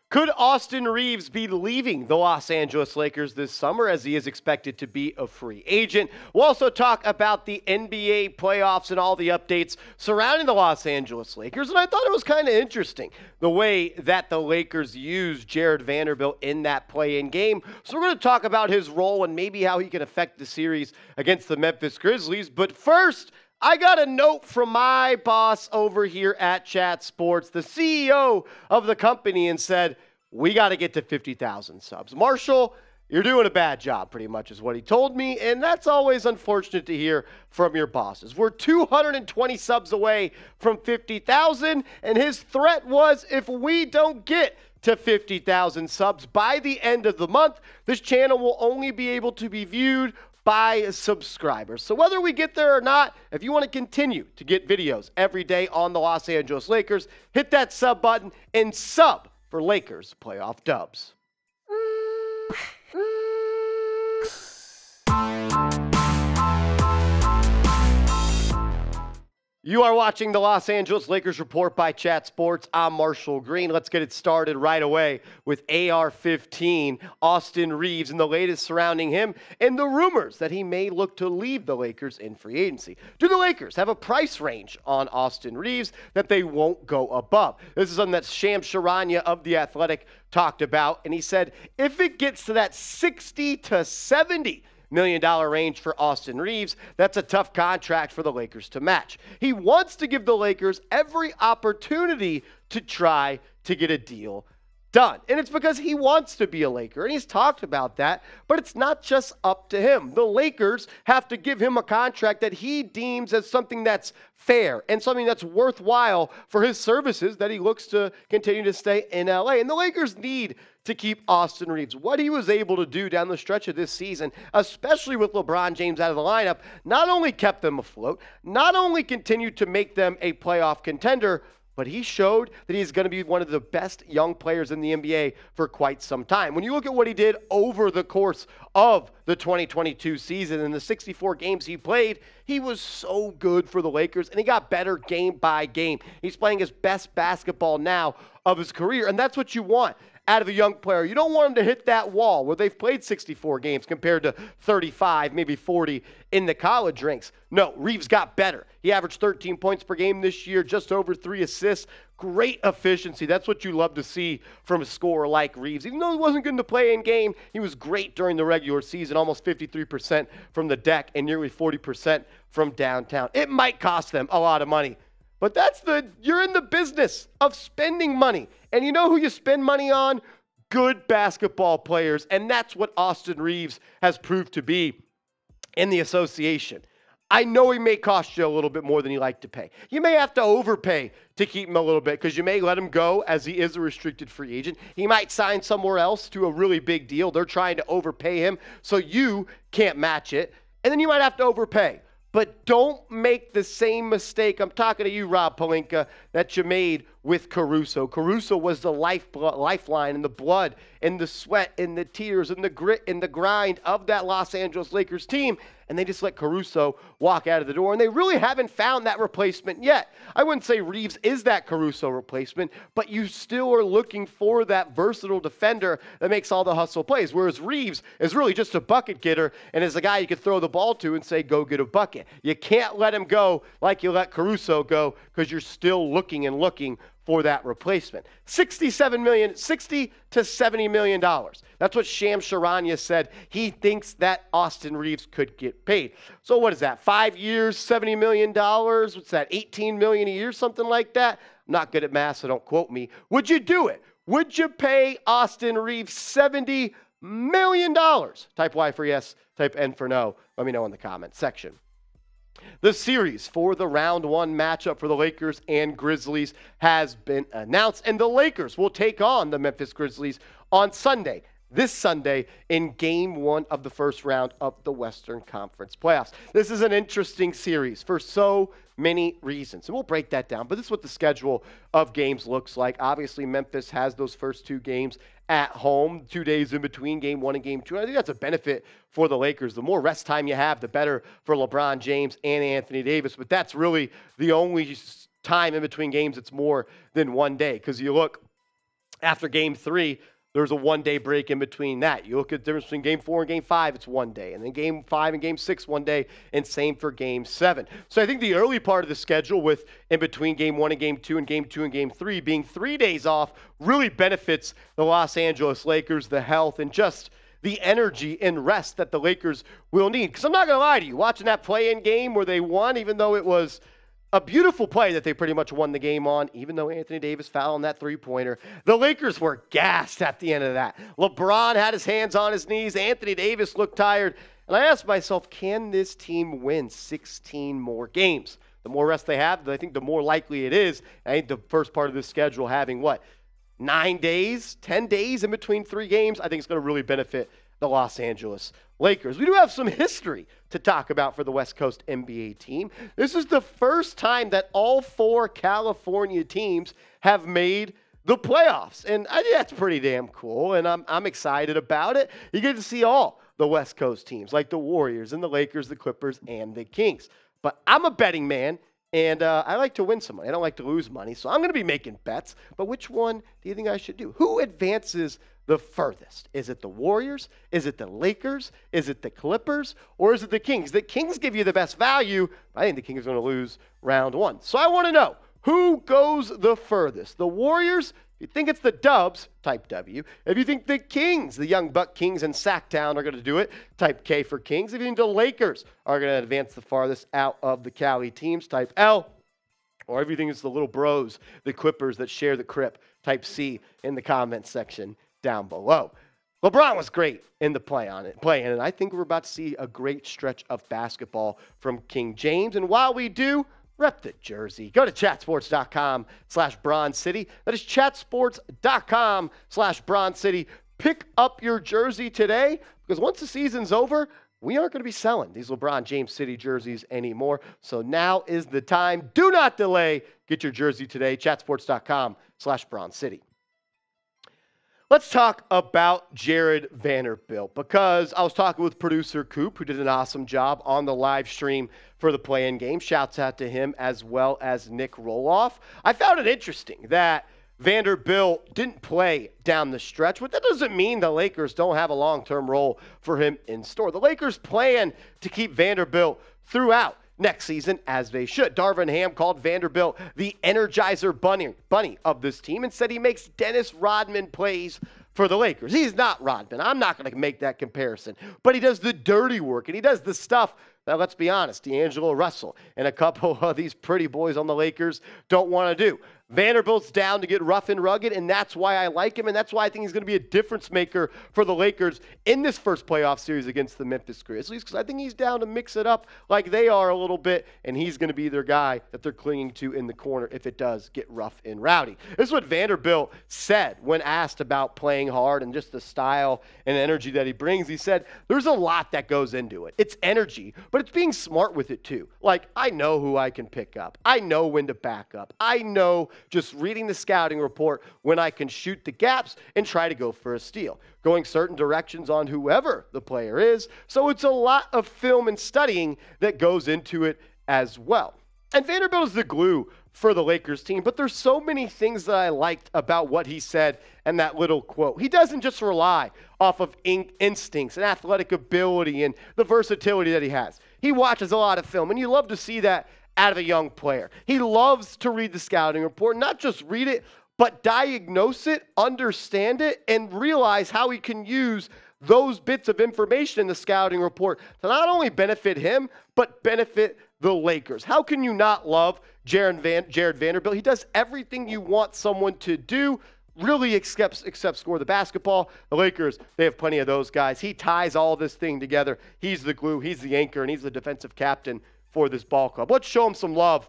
Could Austin Reaves be leaving the Los Angeles Lakers this summer, as he is expected to be a free agent? We'll also talk about the NBA playoffs and all the updates surrounding the Los Angeles Lakers. And I thought it was kind of interesting the way that the Lakers used Jared Vanderbilt in that play-in game. So we're going to talk about his role and maybe how he can affect the series against the Memphis Grizzlies. But first, I got a note from my boss over here at Chat Sports, the CEO of the company, and said, we got to get to 50,000 subs. Marshall, you're doing a bad job, pretty much is what he told me, and that's always unfortunate to hear from your bosses. We're 220 subs away from 50,000, and his threat was, if we don't get to 50,000 subs by the end of the month, this channel will only be able to be viewed by subscribers. So whether we get there or not, if you want to continue to get videos every day on the Los Angeles Lakers, hit that sub button and sub for Lakers playoff dubs. You are watching the Los Angeles Lakers Report by Chat Sports. I'm Marshall Green. Let's get it started right away with AR-15, Austin Reaves, and the latest surrounding him and the rumors that he may look to leave the Lakers in free agency. Do the Lakers have a price range on Austin Reaves that they won't go above? This is something that Charania of The Athletic talked about, and he said if it gets to that 60 to 70 $1 million range for Austin Reaves, that's a tough contract for the Lakers to match. He wants to give the Lakers every opportunity to try to get a deal done. And it's because he wants to be a Laker, and he's talked about that, but it's not just up to him. The Lakers have to give him a contract that he deems as something that's fair and something that's worthwhile for his services that he looks to continue to stay in LA. And the Lakers need to keep Austin Reaves. What he was able to do down the stretch of this season, especially with LeBron James out of the lineup, not only kept them afloat, not only continued to make them a playoff contender, but he showed that he's going to be one of the best young players in the NBA for quite some time. When you look at what he did over the course of the 2022 season and the 64 games he played, he was so good for the Lakers, and he got better game by game. He's playing his best basketball now of his career, and that's what you want out of a young player. You don't want him to hit that wall where they've played 64 games compared to 35, maybe 40 in the college ranks. No, Reaves got better. He averaged 13 points per game this year, just over 3 assists. Great efficiency. That's what you love to see from a scorer like Reaves. Even though he wasn't good to play in game, he was great during the regular season, almost 53% from the deck and nearly 40% from downtown. It might cost them a lot of money, but you're in the business of spending money. And you know who you spend money on? Good basketball players. And that's what Austin Reaves has proved to be in the association. I know he may cost you a little bit more than you like to pay. You may have to overpay to keep him a little bit because you may let him go as he is a restricted free agent. He might sign somewhere else to a really big deal. They're trying to overpay him so you can't match it. And then you might have to overpay. But don't make the same mistake, I'm talking to you, Rob Pelinka, that you made with Caruso. Caruso was the lifeline and the blood and the sweat and the tears and the grit and the grind of that Los Angeles Lakers team, and they just let Caruso walk out of the door, and they really haven't found that replacement yet. I wouldn't say Reaves is that Caruso replacement, but you still are looking for that versatile defender that makes all the hustle plays, whereas Reaves is really just a bucket getter and is a guy you could throw the ball to and say, go get a bucket. You can't let him go like you let Caruso go because you're still looking and looking for that replacement. $60 to $70 million. That's what Charania said. He thinks that Austin Reaves could get paid. So what is that? 5 years, $70 million? What's that? $18 million a year, something like that? I'm not good at math, so don't quote me. Would you do it? Would you pay Austin Reaves $70 million? Type Y for yes, type N for no. Let me know in the comments section. The series for the round one matchup for the Lakers and Grizzlies has been announced, and the Lakers will take on the Memphis Grizzlies on Sunday, this Sunday, in Game 1 of the first round of the Western Conference playoffs. This is an interesting series for so many reasons, and we'll break that down, but this is what the schedule of games looks like. Obviously, Memphis has those first 2 games at home, 2 days in between Game 1 and Game 2. I think that's a benefit for the Lakers. The more rest time you have, the better for LeBron James and Anthony Davis, but that's really the only time in between games it's more than 1 day, because you look After game 3, there's a one-day break in between that. You look at the difference between game 4 and game 5, it's one day. And then game 5 and game 6, one day. And same for game 7. So I think the early part of the schedule with in between game 1 and game 2 and game 2 and game 3 being 3 days off really benefits the Los Angeles Lakers, the health, and just the energy and rest that the Lakers will need. Because I'm not going to lie to you, watching that play-in game where they won, even though it was a beautiful play that they pretty much won the game on, even though Anthony Davis fouled on that three-pointer. The Lakers were gassed at the end of that. LeBron had his hands on his knees. Anthony Davis looked tired. And I asked myself, can this team win 16 more games? The more rest they have, I think the more likely it is. I think the first part of the schedule having, 9 days, 10 days in between 3 games, I think it's going to really benefit the Los Angeles Lakers. We do have some history to talk about for the West Coast NBA team. This is the first time that all 4 California teams have made the playoffs. And I think that's pretty damn cool, and I'm excited about it. You get to see all the West Coast teams, like the Warriors and the Lakers, the Clippers, and the Kings. But I'm a betting man, and I like to win some money. I don't like to lose money, so I'm going to be making bets. But which one do you think I should do? Who advances the furthest? Is it the Warriors? Is it the Lakers? Is it the Clippers? Or is it the Kings? The Kings give you the best value. I think the Kings are going to lose round 1. So I want to know, who goes the furthest? The Warriors? If you think it's the Dubs, type W. If you think the Kings, the Young Buck Kings in Sacktown are going to do it, type K for Kings. If you think the Lakers are going to advance the farthest out of the Cali teams, type L. Or if you think it's the little bros, the Clippers that share the crib, type C in the comments section down below. LeBron was great in the play-in, and I think we're about to see a great stretch of basketball from King James. And while we do, rep the jersey. Go to chatsports.com/Bronze City. That is chatsports.com/Bronze City. Pick up your jersey today, because once the season's over, we aren't going to be selling these LeBron James City jerseys anymore. So now is the time. Do not delay. Get your jersey today. chatsports.com/Bronze City. Let's talk about Jared Vanderbilt, because I was talking with producer Coop, who did an awesome job on the live stream for the play-in game. Shouts out to him, as well as Nick Roloff. I found it interesting that Vanderbilt didn't play down the stretch, but that doesn't mean the Lakers don't have a long-term role for him in store. The Lakers plan to keep Vanderbilt throughout next season, as they should. Darvin Ham called Vanderbilt the Energizer bunny of this team and said he makes Dennis Rodman plays for the Lakers. He's not Rodman. I'm not going to make that comparison. But he does the dirty work, and he does the stuff that, let's be honest, D'Angelo Russell and a couple of these pretty boys on the Lakers don't want to do. Vanderbilt's down to get rough and rugged, and that's why I like him, and that's why I think he's going to be a difference maker for the Lakers in this first playoff series against the Memphis Grizzlies, because I think he's down to mix it up like they are a little bit, and he's going to be their guy that they're clinging to in the corner if it does get rough and rowdy. This is what Vanderbilt said when asked about playing hard and just the style and energy that he brings. He said, there's a lot that goes into it. It's energy, but it's being smart with it too. Like, I know who I can pick up. I know when to back up. I know, just reading the scouting report, when I can shoot the gaps and try to go for a steal, going certain directions on whoever the player is. So it's a lot of film and studying that goes into it as well. And Vanderbilt is the glue for the Lakers team, but there's so many things that I liked about what he said and that little quote. He doesn't just rely off of instincts and athletic ability and the versatility that he has. He watches a lot of film, and you love to see that out of a young player. He loves to read the scouting report, not just read it, but diagnose it, understand it, and realize how he can use those bits of information in the scouting report to not only benefit him, but benefit the Lakers. How can you not love Jared Vanderbilt? He does everything you want someone to do, really except score the basketball. The Lakers, they have plenty of those guys. He ties all this thing together. He's the glue, he's the anchor, and he's the defensive captain for this ball club. Let's show him some love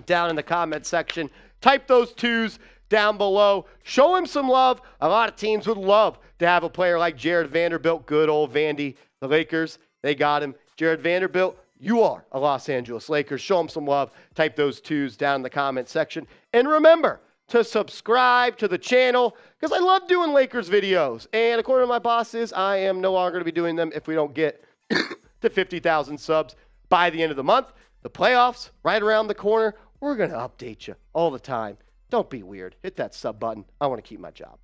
down in the comment section. Type those twos down below. Show him some love. A lot of teams would love to have a player like Jared Vanderbilt. Good old Vandy. The Lakers, they got him. Jared Vanderbilt, you are a Los Angeles Lakers. Show him some love. Type those twos down in the comment section. And remember to subscribe to the channel, because I love doing Lakers videos. And according to my bosses, I am no longer going to be doing them if we don't get to 50,000 subs by the end of the month. The playoffs right around the corner. We're going to update you all the time Don't be weird. Hit that sub button. I want to keep my job.